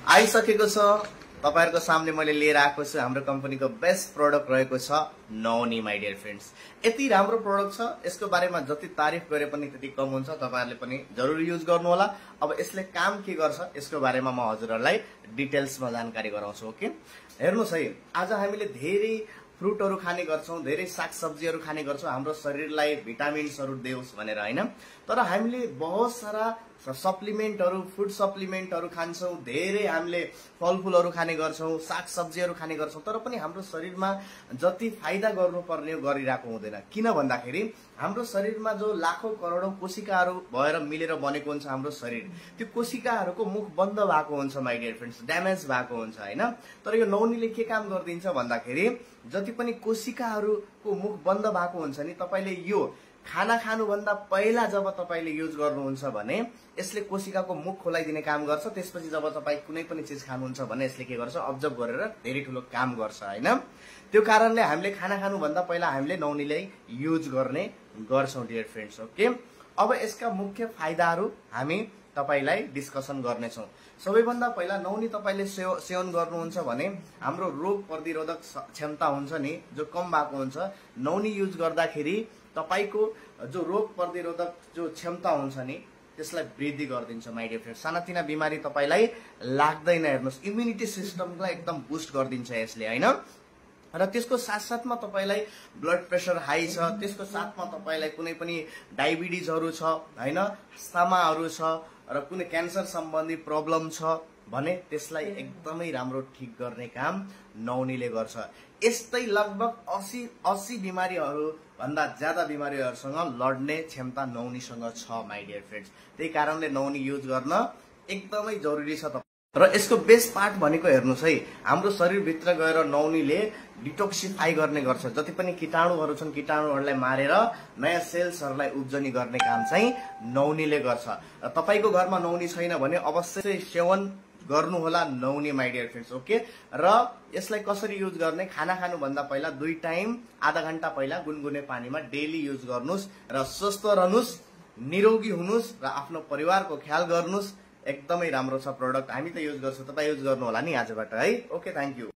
आइसकेको छ तपाईहरुको सामने मैले लिएर आएको छु हाम्रो कम्पनीको बेस्ट प्रोडक्ट रहेको छ नौनी माइ डियर फ्रेन्ड्स। यति राम्रो प्रोडक्ट छ, यसको बारेमा जति तारिफ गरे पनि त्यति कम हुन्छ। तपाईहरुले पनि जरुर युज गर्नु होला। अब यसले काम के गर्छ यसको बारेमा म हजुरहरुलाई डिटेल्समा जानकारी गराउँछु। ओके, हेर्नुस् है, आज हामीले धेरै फ्रुटहरु खाने गर्छौं, धेरै सागसब्जीहरु खाने गर्छौं हाम्रो शरीरलाई भिटामिन्सहरु देओस् भनेर, हैन? तर हामीले बहुत सारा सप्लिमेन्टहरु, फुड सप्लिमेन्टहरु खान्छौं, धेरै हामीले फलफुलहरु खाने गर्छौं, सागसब्जीहरु खाने गर्छौं, तर पनि हाम्रो शरीरमा जति फाइदा गर्नुपर्ने गरिरहेको हुँदैन। किन भन्दाखेरि हाम्रो शरीरमा जो लाखौं करोडौं कोशिकाहरु भएर मिलेर बनेको हुन्छ हाम्रो शरीर, त्यो कोशिकाहरुको मुख बन्द भएको हुन्छ माइ डियर फ्रेन्ड्स, ड्यामेज भएको हुन्छ, हैन? तर यो नौनीले के काम गर्दिन्छ भन्दाखेरि जति पनि कोशिकाहरुको मुख बन्द भएको हुन्छ नि, तपाईले यो खाना खानुभन्दा पहिला जब तपाईले युज गर्नुहुन्छ भने यसले कोशिकाको मुख खोलाइदिने काम गर्छ। त्यसपछि जब तपाई कुनै पनि चीज खानुहुन्छ भने यसले के गर्छ, अब्जर्भ गरेर धेरै ठूलो काम गर्छ, हैन? त्यो कारणले हामीले खाना खानुभन्दा पहिला हामीले नौनीले युज गर्ने गर्छौं डियर फ्रेन्ड्स। ओके, अब यसका मुख्य फाइदाहरु हामी तपाईलाई डिस्कसन गर्नेछौं। सबैभन्दा पहिला नौनी तपाईले सेवन गर्नुहुन्छ भने हाम्रो रोग प्रतिरोधक क्षमता हुन्छ नि जो कम भएको हुन्छ, नौनी युज गर्दाखेरि तपाईको जो रोग प्रतिरोधक जो क्षमता हुन्छ नि त्यसलाई वृद्धि गरिदिन्छ माइ डियर फ्रेन्ड्स। सानातिना बिमारी तपाईलाई लाग्दैन। हेर्नुस्, इम्युनिटी सिस्टमलाई एकदम बुस्ट गरिदिन्छ यसले, हैन? र त्यसको साथसाथमा तपाईलाई ब्लड प्रेसर हाई छ, त्यसको साथमा तपाईलाई कुनै पनि डायबिटिजहरु छ, हैन, अस्थमाहरु छ र कुनै क्यान्सर सम्बन्धी प्रब्लम छ भने त्यसलाई एकदमै राम्रो ठीक गर्ने काम नौनीले गर्छ। यस्तै लगभग 80 बिमारीहरु भन्दा ज्यादा बिमारीहरुसँग लड्ने क्षमता नौनीसँग छ माइ डियर फ्रेन्ड्स। त्यही कारणले नौनी युज गर्न एकदमै जरुरी छ। र यसको बेस्ट पार्ट भनेको हेर्नुस् है, हाम्रो शरीर भित्र गएर नौनीले डिटोक्सिफाई गर्ने गर्छ। जति पनि कीटाणुहरु छन् कीटाणुहरुलाई मारेर नयाँ सेल्सहरुलाई उब्जनी गर्ने काम चाहिँ नौनीले गर्छ। र तपाईको घरमा नौनी छैन भने अवश्य सेवन गर्नु होला नौनी माइ डियर फ्रेन्ड्स। ओके, र यसलाई कसरी युज गर्ने, खाना खानुभन्दा पहिला 2 टाइम आधा घण्टा पहिला गुनगुने पानीमा डेली युज गर्नुस् र स्वस्थ रहनुस्, निरोगी हुनुस् र आफ्नो परिवारको ख्याल गर्नुस्। एकदमै राम्रो छ प्रोडक्ट, हामी त युज गर्छौं, तपाई युज गर्नु होला नि आजबाट है। Okay, thank you.